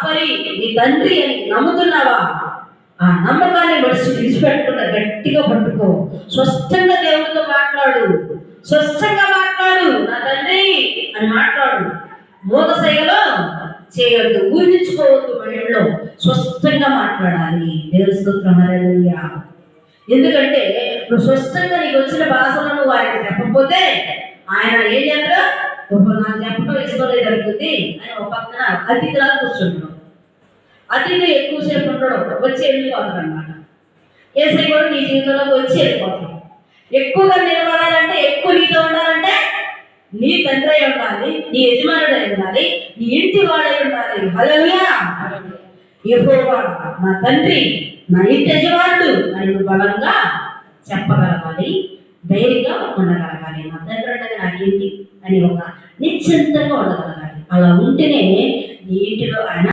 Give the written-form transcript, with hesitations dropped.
కాపరి, నీ తండ్రి అని నమ్ముతున్నావా? ఆ నమ్మకాన్ని విడిచిపెట్టకుండా గట్టిగా పట్టుకో. స్పష్టంగా దేవుడితో మాట్లాడు, స్పష్టంగా మాట్లాడు. నా తండ్రి అని మాట్లాడు. మోగశైలో చేయొద్దు, ఊహించుకోవద్దు. మైండ్లో స్పష్టంగా మాట్లాడాలి. దేవుని స్తోత్రం, హల్లెలూయా. ఎందుకంటే నువ్వు స్పష్టంగా నీకు వచ్చిన భాషలో నువ్వు ఆయనకు చెప్పకపోతే ఆయన ఏం చేస్తాడు? నాకు చెప్పడం ఇష్టం లేదు జరుగుతుంది అని ఒక పక్కన అతిథిలా కూర్చుంటాడు. అతిథి ఎక్కువసేపు ఉండడం, వచ్చి వెళ్ళిపోతాడు అనమాట. ఏసై కూడా నీ జీవితంలోకి వచ్చి వెళ్ళిపోతాడు. ఎక్కువగా నిలబడాలంటే, ఎక్కువ నీతో ఉండాలంటే నీ తండ్రి అయి ఉండాలి, నీ యజమానుడు అయి ఉండాలి, నీ ఇంటి వాడై ఉండాలి. హల్లెలూయా. యెహోవా నా తండ్రి, నా ఇంటి యజమానుడు అని నువ్వు బలంగా చెప్పగలగాలి, ధైర్యంగా ఉండగలగాలి. నా తండ్రి అంటే నాకేంటి అని ఒక నిశ్చింతగా ఉండగలగాలి. అలా ఉంటేనే నీ ఇంటిలో ఆయన